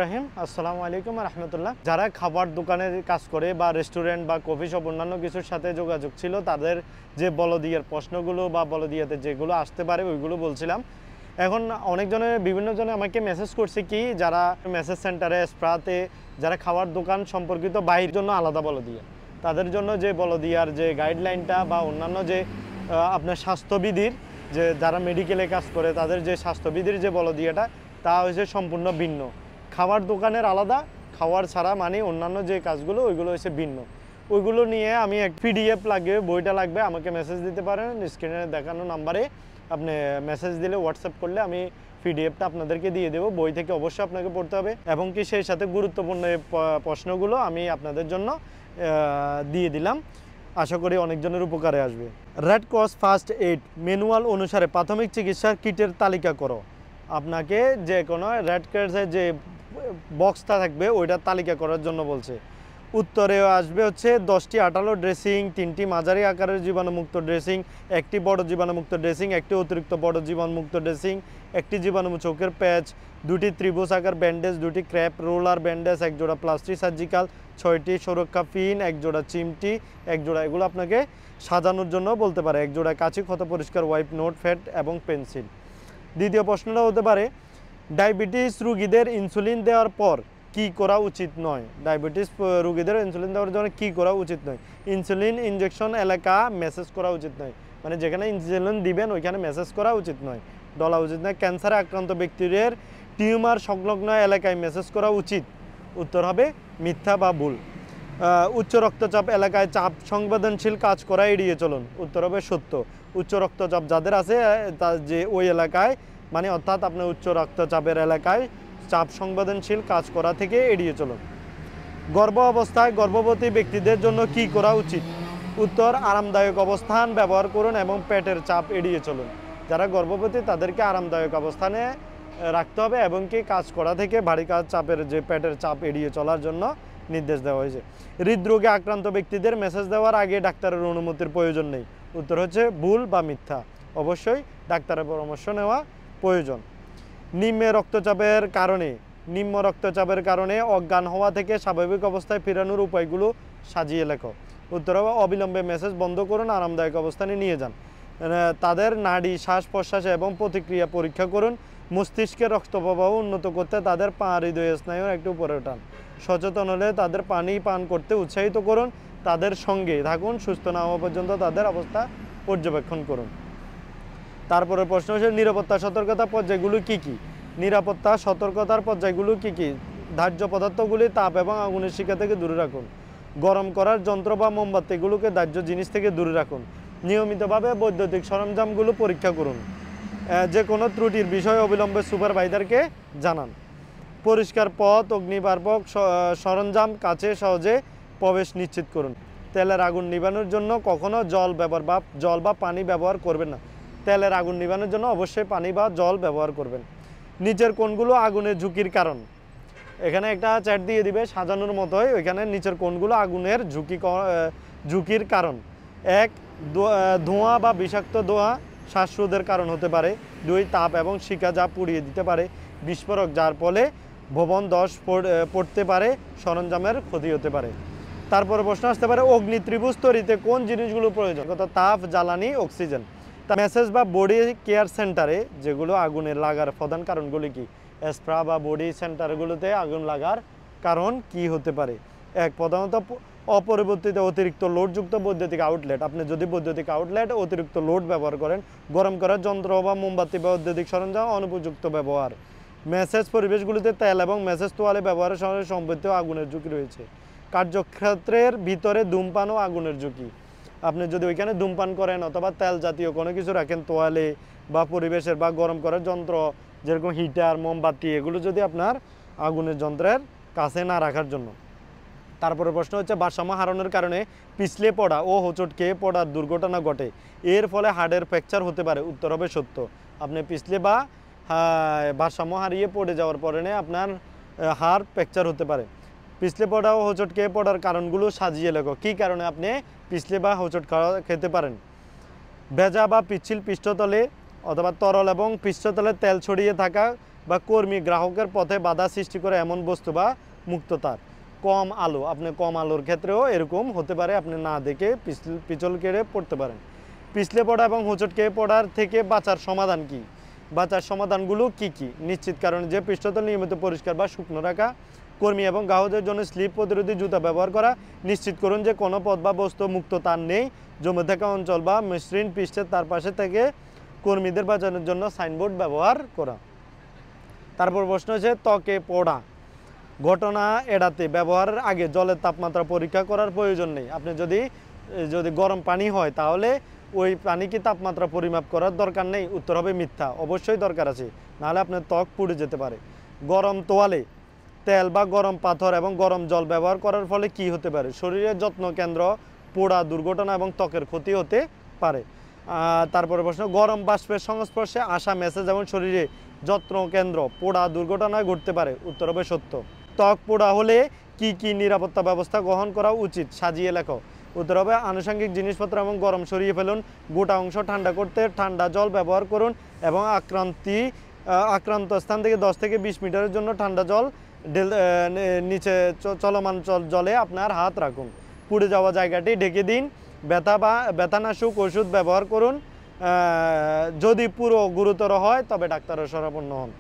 রাহিম আসসালামু আলাইকুম রহমতুল্লাহ। যারা খাবার দোকানের কাজ করে বা রেস্টুরেন্ট বা কফি শপ অন্যান্য কিছুর সাথে যোগাযোগ ছিল, তাদের যে বলদিয়ার প্রশ্নগুলো বা বলদিয়াতে যেগুলো আসতে পারে ওইগুলো বলছিলাম। এখন অনেকজনের বিভিন্ন জনে আমাকে মেসেজ করছে কি, যারা মেসেজ সেন্টারে স্প্রাতে যারা খাবার দোকান সম্পর্কিত বাইরের জন্য আলাদা বলদিয়া, তাদের জন্য যে বলদিয়ার যে গাইডলাইনটা বা অন্যান্য যে আপনার স্বাস্থ্যবিধির যে যারা মেডিকেলে কাজ করে তাদের যে স্বাস্থ্যবিধির যে বলদিয়াটা তা হচ্ছে সম্পূর্ণ ভিন্ন। খাবার দোকানের আলাদা, খাওয়ার ছাড়া মানে অন্যান্য যে কাজগুলো ওইগুলো হচ্ছে ভিন্ন। ওইগুলো নিয়ে আমি এক পিডিএফ লাগবে, বইটা লাগবে, আমাকে মেসেজ দিতে পারেন। স্ক্রিনে দেখানো নাম্বারে আপনি মেসেজ দিলে, হোয়াটসঅ্যাপ করলে আমি পিডিএফটা আপনাদেরকে দিয়ে দেবো। বই থেকে অবশ্যই আপনাকে পড়তে হবে এবং কি সেই সাথে গুরুত্বপূর্ণ প্রশ্নগুলো আমি আপনাদের জন্য দিয়ে দিলাম। আশা করি অনেকজনের উপকারে আসবে। Red cross first aid manual অনুসারে প্রাথমিক চিকিৎসার কিটের তালিকা করো। আপনাকে যে কোনো রেড ক্রসের যে বক্সটা থাকবে ওইটার তালিকা করার জন্য বলছে। উত্তরে আসবে হচ্ছে 10টি আঠালো ড্রেসিং, 3টি মাঝারি আকারের জীবাণুমুক্ত ড্রেসিং, 1টি বড় জীবাণুমুক্ত ড্রেসিং, 1টি অতিরিক্ত বড় জীবাণুমুক্ত ড্রেসিং, 1টি জীবাণুমুক্ত চোখের প্যাচ, 2টি ত্রিভুজ আকার ব্যান্ডেজ, 2টি ক্র্যাপ রোলার ব্যান্ডেজ, 1 জোড়া প্লাস্টিক সার্জিক্যাল, 6টি সুরক্ষা পিন, 1 জোড়া চিমটি, 1 জোড়া, এগুলো আপনাকে সাজানোর জন্য বলতে পারে, 1 জোড়া কাঁচি, ক্ষত পরিষ্কার ওয়াইপ, নোট প্যাড এবং পেন্সিল। দ্বিতীয় প্রশ্নটা হতে পারে, ডায়াবেটিস রোগীদের ইনসুলিন দেওয়ার পর কি করা উচিত নয়। ডায়াবেটিস রোগীদের ইনসুলিন দেওয়ার জন্য কি করা উচিত নয়। ইনসুলিন ইনজেকশন এলাকা মেসেজ করা উচিত নয়, মানে যেখানে ইনসুলিন দিবেন ওইখানে মেসেজ করা উচিত নয়, বলা উচিত নয়। ক্যান্সারে আক্রান্ত ব্যক্তিদের টিউমার সংলগ্ন এলাকায় মেসেজ করা উচিত। উত্তর হবে মিথ্যা বা ভুল। উচ্চ রক্তচাপ এলাকায় চাপ সংবেদনশীল কাজ করা এড়িয়ে চলুন। উত্তর হবে সত্য। উচ্চ রক্তচাপ যাদের আছে যে ওই এলাকায়, মানে অর্থাৎ আপনার উচ্চ রক্তচাপের এলাকায় চাপ সংবেদনশীল কাজ করা থেকে এড়িয়ে চলুন। গর্ভ অবস্থায় গর্ভবতী ব্যক্তিদের জন্য কি করা উচিত। উত্তর আরামদায়ক অবস্থান ব্যবহার করুন এবং পেটের চাপ এড়িয়ে চলুন। যারা গর্ভবতী তাদেরকে আরামদায়ক অবস্থানে রাখতে হবে এবং কি কাজ করা থেকে ভারী কাজ চাপের যে পেটের চাপ এড়িয়ে চলার জন্য নির্দেশ দেওয়া হয়েছে। হৃদরোগে আক্রান্ত ব্যক্তিদের মেসেজ দেওয়ার আগে ডাক্তারের অনুমতির প্রয়োজন নেই। উত্তর হচ্ছে ভুল বা মিথ্যা। অবশ্যই ডাক্তারের পরামর্শ নেওয়া প্রয়োজন। নিম্ন রক্তচাপের কারণে অজ্ঞান হওয়া থেকে স্বাভাবিক অবস্থায় ফেরানোর উপায়গুলো সাজিয়ে লেখো। উত্তর হবে অবিলম্বে মেসেজ বন্ধ করুন, আরামদায়ক অবস্থানে নিয়ে যান। তাদের নাড়ি, শ্বাস প্রশ্বাস এবং প্রতিক্রিয়া পরীক্ষা করুন। মস্তিষ্কের রক্ত প্রবাহ উন্নত করতে তাদের পা, হৃদয় স্নায়ুর একটু উপরে উঠান। সচেতন হলে তাদের পানি পান করতে উৎসাহিত করুন। তাদের সঙ্গে থাকুন, সুস্থ না হওয়া পর্যন্ত তাদের অবস্থা পর্যবেক্ষণ করুন। তারপরে প্রশ্ন হচ্ছে নিরাপত্তা সতর্কতা পর্যায়গুলো কি কি। নিরাপত্তা সতর্কতার পর্যায়গুলো কি কি। ধার্য পদার্থগুলি তাপ এবং আগুনের শিখা থেকে দূরে রাখুন। গরম করার যন্ত্র বা মোমবাতিগুলোকে ধার্য জিনিস থেকে দূরে রাখুন। নিয়মিতভাবে বৈদ্যুতিক সরঞ্জামগুলো পরীক্ষা করুন। যে কোনো ত্রুটির বিষয়ে অবিলম্বে সুপারভাইজারকে জানান। পরিষ্কার পথ, অগ্নিনির্বাপক সরঞ্জাম কাছে সহজে প্রবেশ নিশ্চিত করুন। তেলের আগুন নিভানোর জন্য কখনো জল বা পানি ব্যবহার করবেন না। তেলের আগুন নিভানোর জন্য অবশ্যই পানি বা জল ব্যবহার করবেন। নিচের কোণগুলো আগুনের ঝুঁকির কারণ। এখানে একটা চ্যাট দিয়ে দিবে সাজানোর মতোই, ওইখানে নিচের কোণগুলো আগুনের ঝুঁকির কারণ। 1, ধোঁয়া বা বিষাক্ত ধোঁয়া শ্বাসরোধের কারণ হতে পারে। 2, তাপ এবং শিখা যা পুড়িয়ে দিতে পারে। বিস্ফোরক যার ফলে ভবন ধস পড়তে পারে, সরঞ্জামের ক্ষতি হতে পারে। তারপরে প্রশ্ন আসতে পারে অগ্নি ত্রিভুজ তৈরিতে কোন জিনিসগুলো প্রয়োজন। তাপ, জ্বালানি, অক্সিজেন। মেসেজ বা বডি কেয়ার সেন্টারে যেগুলো আগুনের লাগার প্রধান কারণগুলি কি। স্প্রা বা বডি সেন্টারগুলোতে আগুন লাগার কারণ কি হতে পারে। 1, প্রধানত অপরিবর্তিত অতিরিক্ত লোডযুক্ত বৈদ্যুতিক আউটলেট। আপনি যদি বৈদ্যুতিক আউটলেট অতিরিক্ত লোড ব্যবহার করেন। গরম করার যন্ত্র বা মোমবাতি বা বৈদ্যুতিক সরঞ্জাম অনুপযুক্ত ব্যবহার। মেসেজ পরিবেশগুলিতে তেল এবং মেসেজ তোয়ালে ব্যবহারের সঙ্গে সম্পর্কিত আগুনের ঝুঁকি রয়েছে। কার্যক্ষেত্রের ভিতরে ধূমপান ও আগুনের ঝুঁকি। আপনি যদি ওইখানে ধূমপান করেন অথবা তেল জাতীয় কোনো কিছু রাখেন তোয়ালে বা পরিবেশের বা গরম করার যন্ত্র যেরকম হিটার, মোমবাতি, এগুলো যদি আপনার আগুনের যন্ত্রের কাছে না রাখার জন্য। তারপরে প্রশ্ন হচ্ছে ভারসাম্য হারানোর কারণে পিছলে পড়া ও হোঁচট খেয়ে পড়ার দুর্ঘটনা ঘটে, এর ফলে হাড়ের ফ্র্যাকচার হতে পারে। উত্তর হবে সত্য। আপনি পিছলে বা ভারসাম্য হারিয়ে পড়ে যাওয়ার পরে আপনার হাড় ফ্র্যাকচার হতে পারে। পিছলে পড়া ও হোঁচট খেয়ে পড়ার কারণগুলো সাজিয়ে লেখো। কী কারণে আপনি পিছলে বা হোঁচট খেতে পারেন। ভেজা বা পিচ্ছিল পৃষ্ঠতলে অথবা তরল এবং পৃষ্ঠতলে তেল ছড়িয়ে থাকা বা কর্মী গ্রাহকের পথে বাধা সৃষ্টি করে এমন বস্তু বা মুক্ততার। কম আলো, আপনি কম আলোর ক্ষেত্রেও এরকম হতে পারে, আপনি না দেখে পিছল কেড়ে পড়তে পারেন। পিছলে পড়া এবং হোঁচট খেয়ে পড়ার থেকে বাঁচার সমাধান কি? বাঁচার সমাধানগুলো কি কি? নিশ্চিত কারণে যে পৃষ্ঠতল নিয়মিত পরিষ্কার বা শুকনো রাখা, কর্মী এবং গ্রাহকদের জন্য স্লিপ প্রতিরোধী জুতা ব্যবহার করা, নিশ্চিত করুন যে কোনো পথ বা বস্তু মুক্ত তার নেই, জমে থাকা অঞ্চল বা মসৃণ পৃষ্ঠের তার পাশে থেকে কর্মীদের বাঁচানোর জন্য সাইনবোর্ড ব্যবহার করা। তারপর প্রশ্ন হচ্ছে ত্বকে পোড়া ঘটনা এড়াতে ব্যবহারের আগে জলের তাপমাত্রা পরীক্ষা করার প্রয়োজন নেই। আপনি যদি গরম পানি হয় তাহলে ওই পানি কি তাপমাত্রা পরিমাপ করার দরকার নেই? উত্তর হবে মিথ্যা, অবশ্যই দরকার আছে, নাহলে আপনার ত্বক পুড়ে যেতে পারে। গরম তোয়ালে, তেল বা গরম পাথর এবং গরম জল ব্যবহার করার ফলে কি হতে পারে? শরীরের যত্ন কেন্দ্র, পোড়া, দুর্ঘটনা এবং ত্বকের ক্ষতি হতে পারে। তারপরে প্রশ্ন, গরম বাষ্পের সংস্পর্শে আসা মেসেজ এবং শরীরে যত্ন কেন্দ্র, পোড়া, দুর্ঘটনা ঘটতে পারে। উত্তর হবে সত্য। ত্বক পোড়া হলে কি কি নিরাপত্তা ব্যবস্থা গ্রহণ করা উচিত? সাজিয়ে লেখো। উত্তর হবে আনুষঙ্গিক জিনিসপত্র এবং গরম সরিয়ে ফেলুন, গোটা অংশ ঠান্ডা করতে ঠান্ডা জল ব্যবহার করুন এবং আক্রান্ত স্থান থেকে 10 থেকে 20 মিটারের জন্য ঠান্ডা জল নিচে চলমান জলে আপনার হাত রাখুন। পুড়ে যাওয়া জায়গাটি ঢেকে দিন। ব্যথানাশক ওষুধ ব্যবহার করুন। যদি পুরো গুরুতর হয় তবে ডাক্তারের শরণাপন্ন হন।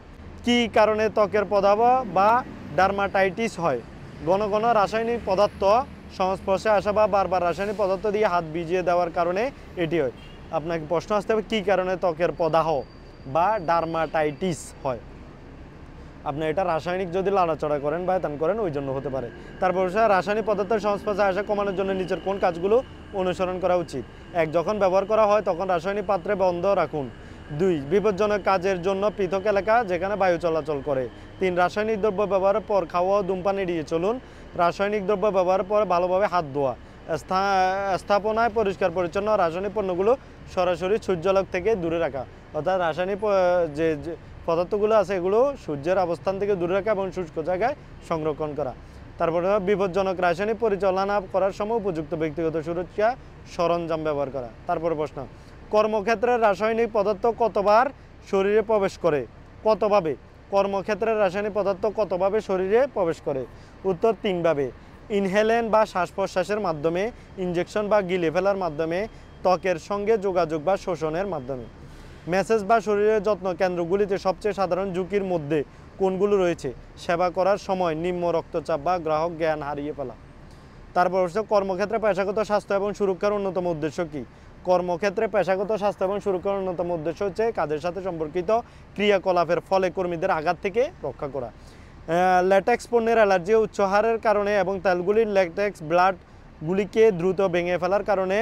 কি কারণে ত্বকের প্রদাহ বা ডার্মাটাইটিস হয়? ঘন ঘন রাসায়নিক পদার্থ সংস্পর্শে আসা বা বারবার রাসায়নিক পদার্থ দিয়ে হাত ভিজিয়ে দেওয়ার কারণে এটি হয়। আপনাকে প্রশ্ন আসতে হবে কী কারণে ত্বকের প্রদাহ বা ডার্মাটাইটিস হয়? আপনি এটা রাসায়নিক যদি লাড়াচড়া করেন বা এতান করেন ওই জন্য হতে পারে। তারপর রাসায়নিক পদার্থের সংস্পর্শে আসা কমানোর জন্য নিচের কোন কাজগুলো অনুসরণ করা উচিত? 1. যখন ব্যবহার করা হয় তখন রাসায়নিক পাত্রে বন্ধ রাখুন। 2. বিপজ্জনক কাজের জন্য পৃথক এলাকা যেখানে বায়ু চলাচল করে। 3. রাসায়নিক দ্রব্য ব্যবহারের পর খাওয়া ও ধূমপান এড়িয়ে চলুন। রাসায়নিক দ্রব্য ব্যবহারের পর ভালোভাবে হাত ধোয়া। স্থাপনায় পরিষ্কার পরিচ্ছন্ন রাসায়নিক পণ্যগুলো সরাসরি সূর্যালোক থেকে দূরে রাখা, অর্থাৎ রাসায়নিক যে পদার্থগুলো আছে এগুলো সূর্যের অবস্থান থেকে দূরে রাখা এবং শুষ্ক জায়গায় সংরক্ষণ করা। তারপরে বিপজ্জনক রাসায়নিক পরিচালনা করার সময় উপযুক্ত ব্যক্তিগত সুরক্ষা সরঞ্জাম ব্যবহার করা। তারপরে প্রশ্ন, কর্মক্ষেত্রে রাসায়নিক পদার্থ কতবার শরীরে প্রবেশ করে? কতভাবে? কর্মক্ষেত্রে রাসায়নিক পদার্থ কতভাবে শরীরে প্রবেশ করে? উত্তর 3 ভাবে। ইনহেলেন বা শ্বাস প্রশ্বাসের মাধ্যমে, ইনজেকশন বা গিলে ফেলার মাধ্যমে, ত্বকের সঙ্গে যোগাযোগ বা শোষণের মাধ্যমে। মেসেজ বা শরীরের যত্ন কেন্দ্রগুলিতে সবচেয়ে সাধারণ ঝুঁকির মধ্যে কোনগুলো রয়েছে? সেবা করার সময় নিম্ন রক্তচাপ বা গ্রাহক জ্ঞান হারিয়ে ফেলা। তারপর হচ্ছে কর্মক্ষেত্রে পেশাগত স্বাস্থ্য এবং সুরক্ষার অন্যতম উদ্দেশ্য কী? কর্মক্ষেত্রে পেশাগত স্বাস্থ্য এবং সুরক্ষার অন্যতম উদ্দেশ্য হচ্ছে কাজের সাথে সম্পর্কিত ক্রিয়াকলাপের ফলে কর্মীদের আঘাত থেকে রক্ষা করা। ল্যাটেক্স পণ্যের অ্যালার্জি ও উচ্চহারের কারণে এবং তেলগুলির ল্যাটেক্স ব্লাডগুলিকে দ্রুত ভেঙে ফেলার কারণে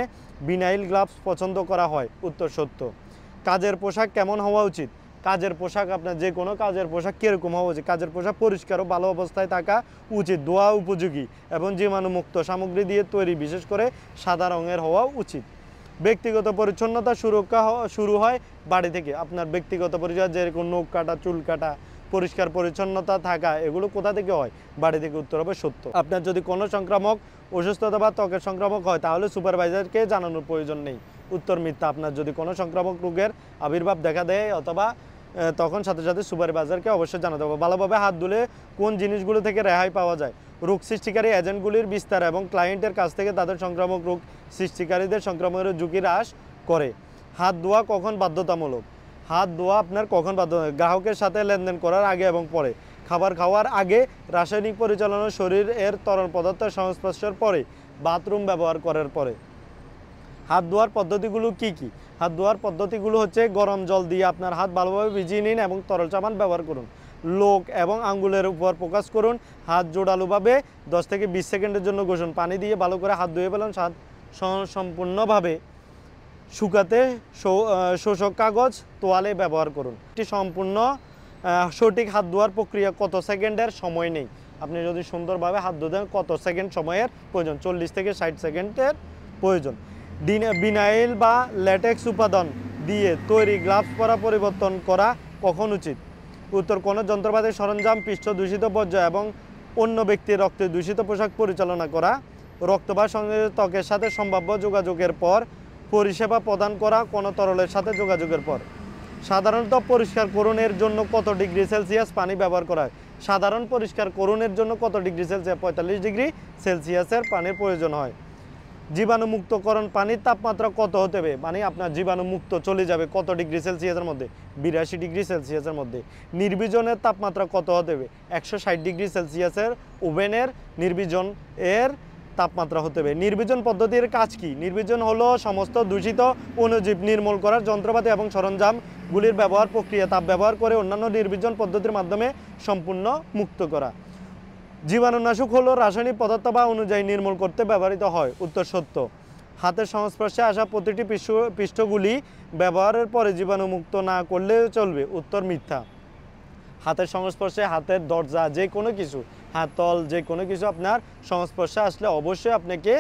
ভিনাইল গ্লাভস পছন্দ করা হয়। উত্তর সত্য। কাজের পোশাক কেমন হওয়া উচিত? কাজের পোশাক, আপনার যে কোনো কাজের পোশাক কীরকম হওয়া উচিত? কাজের পোশাক পরিষ্কার ও ভালো অবস্থায় থাকা উচিত, ধোয়া উপযোগী এবং জীবাণুমুক্ত সামগ্রী দিয়ে তৈরি, বিশেষ করে সাদা রঙের হওয়া উচিত। ব্যক্তিগত পরিচ্ছন্নতা সুরক্ষা শুরু হয় বাড়ি থেকে। আপনার ব্যক্তিগত পরিচয় যেরকম নখ কাটা, চুল কাটা, পরিষ্কার পরিচ্ছন্নতা থাকা, এগুলো কোথা থেকে হয়? বাড়ি থেকে। উত্তর হবে সত্য। আপনার যদি কোনো সংক্রামক অসুস্থতা বা ত্বকের সংক্রামক হয় তাহলে সুপারভাইজারকে জানানোর প্রয়োজন নেই। উত্তর মিথ্যা। আপনার যদি কোনো সংক্রামক রোগের আবির্ভাব দেখা দেয় অথবা তখন সাথে সাথে সুপারভাইজারকে অবশ্যই জানাতে হবে। ভালোভাবে হাত ধুলে কোন জিনিসগুলো থেকে রেহাই পাওয়া যায়? রোগ সৃষ্টিকারী এজেন্টগুলির বিস্তার এবং ক্লায়েন্টের কাছ থেকে তাদের সংক্রামক রোগ সৃষ্টিকারীদের সংক্রমণের ঝুঁকি হ্রাস করে। হাত ধোয়া কখন বাধ্যতামূলক? হাত ধোয়া আপনার কখন বাধ্যতামূলক? গ্রাহকের সাথে লেনদেন করার আগে এবং পরে, খাবার খাওয়ার আগে, রাসায়নিক পরিচালনা, শরীরের তরল পদার্থের সংস্পর্শের পরে, বাথরুম ব্যবহার করার পরে। হাত ধোয়ার পদ্ধতিগুলো কি কি? হাত ধোয়ার পদ্ধতিগুলো হচ্ছে গরম জল দিয়ে আপনার হাত ভালোভাবে ভিজিয়ে নিন এবং তরল সাবান ব্যবহার করুন। লোক এবং আঙ্গুলের উপর ফোকাস করুন। হাত জোড়ালোভাবে 10 থেকে 20 সেকেন্ডের জন্য ঘষুন। পানি দিয়ে ভালো করে হাত ধুয়ে ফেলুন। হাত সম্পূর্ণভাবে শুকাতে শোষক কাগজ, তোয়ালে ব্যবহার করুন। এটি সম্পূর্ণ সঠিক হাত ধোয়ার প্রক্রিয়া কত সেকেন্ডের সময় নেই। আপনি যদি সুন্দরভাবে হাত ধুতেন কত সেকেন্ড সময়ের প্রয়োজন? 40 থেকে 60 সেকেন্ডের প্রয়োজন। ভিনাইল বা ল্যাটেক্স উপাদান দিয়ে তৈরি গ্লাভস পরা পরিবর্তন করা কখন উচিত? উত্তর, কোনো যন্ত্রপাতি, সরঞ্জাম, পৃষ্ঠ দূষিত পর্যায় এবং অন্য ব্যক্তির রক্তে দূষিত পোশাক পরিচালনা করা, রক্ত বা সংযোজিত ত্বকের সাথে সম্ভাব্য যোগাযোগের পর, পরিষেবা প্রদান করা কোনো তরলের সাথে যোগাযোগের পর। সাধারণত পরিষ্কার করণের জন্য কত ডিগ্রি সেলসিয়াস পানি ব্যবহার করা হয়? সাধারণ পরিষ্কার করণের জন্য কত ডিগ্রি সেলসিয়াস? 45 ডিগ্রি সেলসিয়াসের পানির প্রয়োজন হয়। জীবাণুমুক্তকরণ পানির তাপমাত্রা কত হতে হবে? মানে আপনার জীবাণুমুক্ত চলে যাবে কত ডিগ্রি সেলসিয়াসের মধ্যে? 82 ডিগ্রি সেলসিয়াসের মধ্যে। নির্বীজনের তাপমাত্রা কত হতে হবে? 160 ডিগ্রি সেলসিয়াসের ওভেনের নির্বীজন এর তাপমাত্রা হতে হবে। নির্বীজন পদ্ধতির কাজ কি? নির্বীজন হলো সমস্ত দূষিত অণুজীব নির্মূল করার যন্ত্রপাতি এবং সরঞ্জামগুলির ব্যবহার প্রক্রিয়া তাপ ব্যবহার করে অন্যান্য নির্বীজন পদ্ধতির মাধ্যমে সম্পূর্ণ মুক্ত করা। জীবাণুনাশক হলো রাসায়নিক পদার্থ বা অনুযায়ী নির্মূল করতে ব্যবহৃত হয়। উত্তর সত্য। হাতের সংস্পর্শে আসা প্রতিটি পৃষ্ঠগুলি ব্যবহারের পরে জীবাণুমুক্ত না করলে চলবে। উত্তর মিথ্যা। হাতের সংস্পর্শে হাতের দরজা যে কোনো কিছু, হাতল যে কোনো কিছু আপনার সংস্পর্শে আসলে অবশ্যই আপনাকে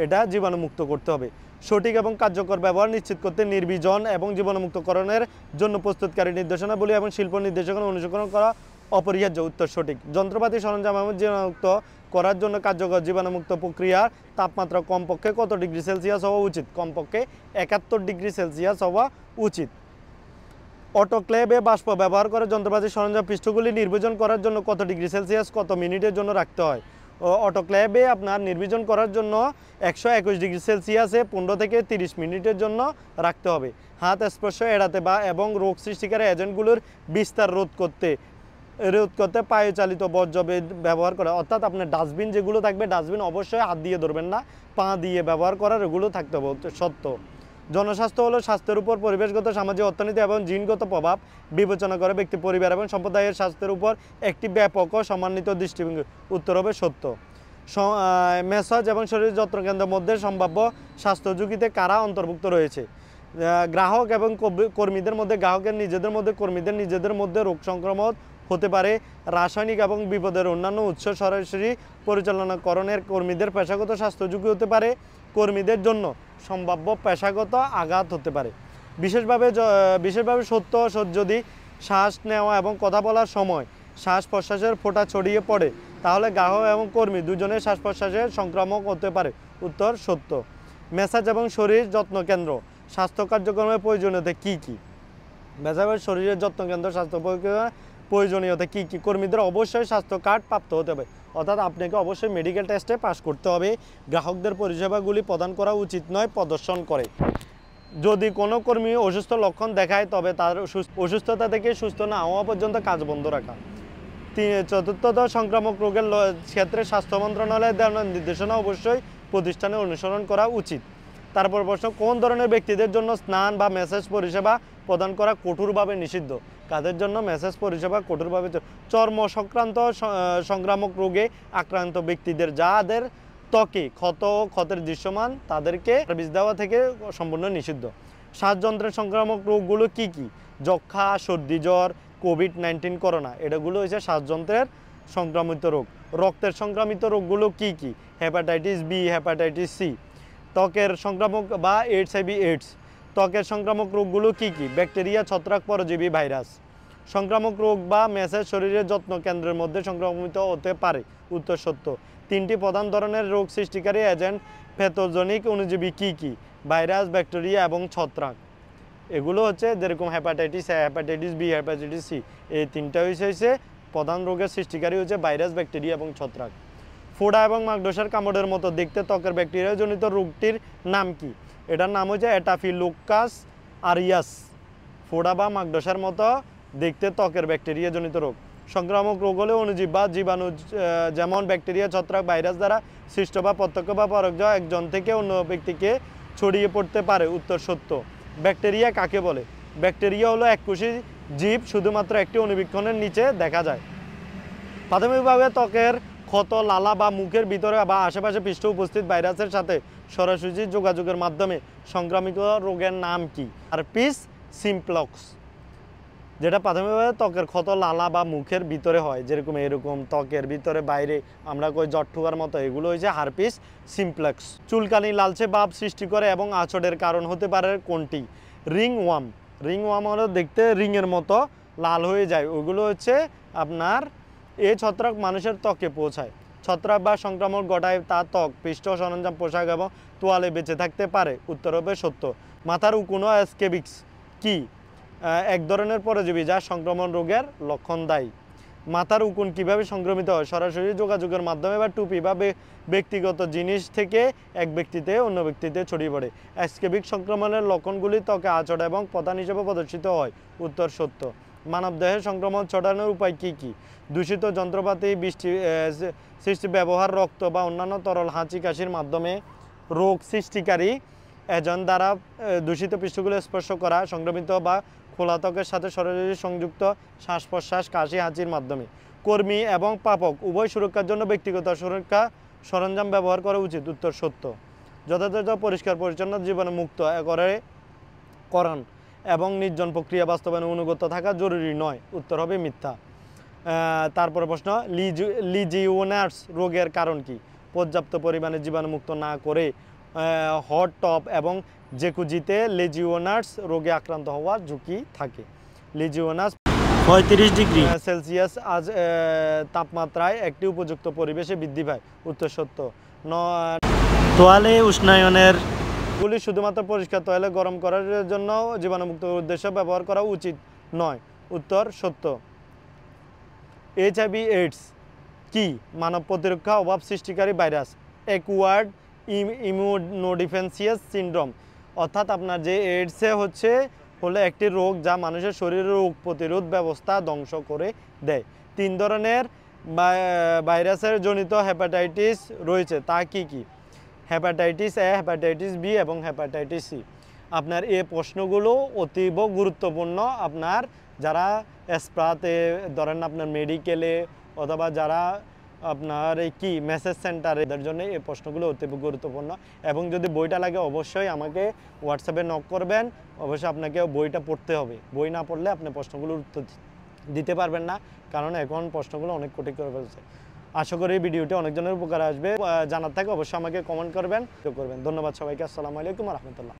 এটা জীবাণুমুক্ত করতে হবে। সঠিক এবং কার্যকর ব্যবহার নিশ্চিত করতে নির্বীজন এবং জীবাণুমুক্তকরণের জন্য প্রস্তুতকারী নির্দেশনাবলী এবং শিল্প নির্দেশনা অনুসরণ করা অপরিহার্য। উত্তর সঠিক। যন্ত্রপাতি সরঞ্জাম এবং জীবাণুমুক্ত করার জন্য কার্যকর জীবাণুমুক্ত প্রক্রিয়ার তাপমাত্রা কমপক্ষে কত ডিগ্রি সেলসিয়াস হওয়া উচিত? কমপক্ষে 71 ডিগ্রি সেলসিয়াস হওয়া উচিত। অটোক্লেভে বাষ্প ব্যবহার করে যন্ত্রপাতি সরঞ্জাম পৃষ্ঠগুলি নির্বীজন করার জন্য কত ডিগ্রি সেলসিয়াস কত মিনিটের জন্য রাখতে হয়? অটোক্লেভে আপনার নির্বীজন করার জন্য 121 ডিগ্রি সেলসিয়াসে 15 থেকে 30 মিনিটের জন্য রাখতে হবে। হাত স্পর্শ এড়াতে এবং রোগ সৃষ্টিকারী এজেন্টগুলোর বিস্তার রোধ করতে পায়ুচালিত বর্জ্য ব্যবহার করা, অর্থাৎ আপনার ডাস্টবিন যেগুলো থাকবে, ডাস্টবিন অবশ্যই হাত দিয়ে ধরবেন না, পা দিয়ে ব্যবহার করার এগুলো থাকতে হবে। সত্য। জনস্বাস্থ্য হলো স্বাস্থ্যের উপর পরিবেশগত, সামাজিক, অর্থনীতি এবং জিনগত প্রভাব বিবেচনা করে ব্যক্তি, পরিবার এবং সম্প্রদায়ের স্বাস্থ্যের উপর একটি ব্যাপক ও সম্মানিত দৃষ্টিভঙ্গি। উত্তর হবে সত্য। ম্যাসাজ এবং শরীর যত্ন কেন্দ্রের মধ্যে সম্ভাব্য স্বাস্থ্য ঝুঁকিতে কারা অন্তর্ভুক্ত রয়েছে? গ্রাহক এবং কর্মীদের মধ্যে, গ্রাহকের নিজেদের মধ্যে, কর্মীদের নিজেদের মধ্যে রোগ সংক্রমণ হতে পারে। রাসায়নিক এবং বিপদের অন্যান্য উৎস সরাসরি পরিচালনাকরণের কর্মীদের পেশাগত স্বাস্থ্য ঝুঁকি হতে পারে। কর্মীদের জন্য সম্ভাব্য পেশাগত আঘাত হতে পারে। বিশেষভাবে সত্য যদি শ্বাস নেওয়া এবং কথা বলার সময় শ্বাস প্রশ্বাসের ফোঁটা ছড়িয়ে পড়ে তাহলে গ্রাহক এবং কর্মী দুজনের শ্বাস প্রশ্বাসের সংক্রামক হতে পারে। উত্তর সত্য। ম্যাসাজ এবং শরীর যত্ন কেন্দ্র স্বাস্থ্য কার্যক্রমের প্রয়োজনীয়তা কী কী? ম্যাসাজ এবং শরীরের যত্ন কেন্দ্র স্বাস্থ্য প্রয়োজনীয়তা কী কী? কর্মীদের অবশ্যই স্বাস্থ্য কার্ড প্রাপ্ত হতে হবে, অর্থাৎ আপনাকে অবশ্যই মেডিকেল টেস্টে পাস করতে হবে। গ্রাহকদের পরিষেবাগুলি প্রদান করা উচিত নয় প্রদর্শন করে। যদি কোনো কর্মী অসুস্থ লক্ষণ দেখায় তবে তার অসুস্থতা থেকে সুস্থ না হওয়া পর্যন্ত কাজ বন্ধ রাখা। চতুর্থত, সংক্রামক রোগের ক্ষেত্রে স্বাস্থ্য মন্ত্রণালয়ের দেওয়া নির্দেশনা অবশ্যই প্রতিষ্ঠানে অনুসরণ করা উচিত। তারপর প্রশ্ন, কোন ধরনের ব্যক্তিদের জন্য স্নান বা ম্যাসাজ পরিষেবা প্রদান করা কঠোরভাবে নিষিদ্ধ? কাদের জন্য ম্যাসাজ পরিষেবা কঠোরভাবে? চর্ম সংক্রান্ত সংক্রামক রোগে আক্রান্ত ব্যক্তিদের, যাদের ত্বকে ক্ষতের দৃশ্যমান, তাদেরকে সার্ভিস দেওয়া থেকে সম্পূর্ণ নিষিদ্ধ। শ্বাসযন্ত্রের সংক্রামক রোগগুলো কি কি? যক্ষা, সর্দি জ্বর, কোভিড-19, করোনা, এটাগুলো হচ্ছে শ্বাসযন্ত্রের সংক্রামিত রোগ। রক্তের সংক্রামিত রোগগুলো কি কি? Hepatitis B, hepatitis C. ত্বকের সংক্রামক বা এইডস। ত্বকের সংক্রামক রোগগুলো কি কি? ব্যাকটেরিয়া, ছত্রাক, পরজীবী, ভাইরাস। সংক্রামক রোগ বা ম্যাসাজ শরীরের যত্ন কেন্দ্রের মধ্যে সংক্রমিত হতে পারে। উত্তর সত্য। 3টি প্রধান ধরনের রোগ সৃষ্টিকারী এজেন্ট প্যাথোজেনিক অণুজীবী কি কি? ভাইরাস, ব্যাকটেরিয়া এবং ছত্রাক। এগুলো হচ্ছে যেরকম hepatitis A, hepatitis B, hepatitis C, এই 3টা হচ্ছে প্রধান রোগের সৃষ্টিকারী হচ্ছে ভাইরাস, ব্যাকটেরিয়া এবং ছত্রাক। ফোড়া এবং মাকড়সার কামড়ের মতো দেখতে ত্বকের ব্যাকটেরিয়াজনিত রোগটির নাম কি? এটার নাম হচ্ছে অ্যাটাফিলোকাস আরিয়াস। ফোড়া বা মাকড়সার মতো দেখতে ত্বকের ব্যাকটেরিয়াজনিত রোগ। সংক্রামক রোগ হলে অণুজীব বা জীবাণু যেমন ব্যাকটেরিয়া, ছত্রাক, ভাইরাস দ্বারা সৃষ্ট বা প্রত্যক্ষ বা পরোক্ষ একজন থেকে অন্য ব্যক্তিকে ছড়িয়ে পড়তে পারে। উত্তর সত্য। ব্যাকটেরিয়া কাকে বলে? ব্যাকটেরিয়া হলো এককোষী জীব, শুধুমাত্র একটি অণুবীক্ষণের নিচে দেখা যায়। প্রাথমিকভাবে ত্বকের ক্ষত, লালা বা মুখের ভিতরে বা আশেপাশে পৃষ্ঠ উপস্থিত ভাইরাসের সাথে সরাসরি যোগাযোগের মাধ্যমে সংক্রামিত রোগের নাম কি? Herpes simplex. যেটা প্রাথমিকভাবে ত্বকের ক্ষত, লালা বা মুখের ভিতরে হয়, যেরকম এরকম ত্বকের ভিতরে বাইরে আমরা কই জট্টুকার মতো, এগুলো হচ্ছে হারপিস সিমপ্লেক্স। চুলকানি, লালচে ভাব সৃষ্টি করে এবং আঁচড়ের কারণ হতে পারে কোনটি? রিংওয়ার্ম। রিংওয়ার্ম হলো দেখতে রিংয়ের মতো লাল হয়ে যায়, ওগুলো হচ্ছে আপনার এই ছত্রাক মানুষের ত্বকে পৌঁছায়। ছত্রাক বা সংক্রমণ ঘটায় তা ত্বক, পৃষ্ঠ, সরঞ্জাম, পোশাক এবং তোয়ালে বেঁচে থাকতে পারে। উত্তর হবে সত্য। মাথার উকুনো স্কেবিক্স কি? এক ধরনের পরজীবী যা সংক্রমণ রোগের লক্ষণ দেয়। মাথার উকুন কিভাবে সংক্রমিত হয়? সরাসরি যোগাযোগের মাধ্যমে বা টুপি বা ব্যক্তিগত জিনিস থেকে এক ব্যক্তিতে অন্য ব্যক্তিতে ছড়িয়ে পড়ে। স্ক্যাবিক সংক্রমণের লক্ষণগুলি ত্বকে আঁচড় এবং প্রধান হিসেবে প্রদর্শিত হয়। উত্তর সত্য। মানবদেহে সংক্রমণ ছড়ানোর উপায় কী কী? দূষিত যন্ত্রপাতি, সৃষ্টি ব্যবহার, রক্ত বা অন্যান্য তরল, হাঁচি কাশির মাধ্যমে, রোগ সৃষ্টিকারী এজেন্ট দ্বারা দূষিত পৃষ্ঠগুলো স্পর্শ করা, সংক্রমিত বা খোলা ত্বকের সাথে সরাসরি সংযুক্ত শ্বাস প্রশ্বাস, কাশি, হাঁচির মাধ্যমে। কর্মী এবং প্রাপক উভয় সুরক্ষার জন্য ব্যক্তিগত সুরক্ষা সরঞ্জাম ব্যবহার করা উচিত। উত্তর সত্য। যথাযথ পরিষ্কার পরিচ্ছন্ন জীবাণুমুক্ত করণ এবং নির্জন প্রক্রিয়া বাস্তবায়নে অনুগত থাকা জরুরি নয়। উত্তর হবে মিথ্যা। তারপরে প্রশ্ন, লিজিওনার্স রোগের কারণ কি? পর্যাপ্ত পরিমাণে জীবাণুমুক্ত না করে হট টপ এবং জেকুজিতে লেজিওনার্স রোগে আক্রান্ত হওয়ার ঝুঁকি থাকে। লিজিওনার্স 35 ডিগ্রি সেলসিয়াস তাপমাত্রায় একটি উপযুক্ত পরিবেশে বৃদ্ধি পায়। উত্তর সত্য। তোয়ালে উষ্ণায়নের গুলি শুধুমাত্র পরিষ্কার তোয়ালে গরম করার জন্য জীবাণুমুক্ত উদ্দেশ্যে ব্যবহার করা উচিত নয়। উত্তর সত্য। HIV এইডস কি? মানব প্রতিরক্ষা অভাব সৃষ্টিকারী ভাইরাস। অ্যাকুয়ার্ড ইমিউনোডিফেন্সিয়াস সিনড্রোম, অর্থাৎ আপনার যে এইডসে হলো একটি রোগ যা মানুষের শরীরের রোগ প্রতিরোধ ব্যবস্থা ধ্বংস করে দেয়। 3 ধরনের ভাইরাসের জনিত হেপাটাইটিস রয়েছে, তা কি কি? হেপাটাইটিস এ, হেপাটাইটিস বি এবং হেপাটাইটিস সি। আপনার এই প্রশ্নগুলো অতীব গুরুত্বপূর্ণ। আপনার যারা স্প্রাতে ধরেন আপনার মেডিকেলে অথবা যারা আপনার এই মেসেজ সেন্টারে, এদের জন্য এই প্রশ্নগুলো অতীব গুরুত্বপূর্ণ। এবং যদি বইটা লাগে অবশ্যই আমাকে হোয়াটসঅ্যাপে নক করবেন। অবশ্যই আপনাকে বইটা পড়তে হবে। বই না পড়লে আপনি প্রশ্নগুলোর উত্তর দিতে পারবেন না, কারণ এখন প্রশ্নগুলো অনেক কঠিন করে ফেলছে। আশা করি ভিডিওটি অনেকজনের উপকার আসবে। জানার থাকে অবশ্যই আমাকে কমেন্ট করবেন। ধন্যবাদ সবাইকে। আসসালামু আলাইকুম রহমতুল্লাহ।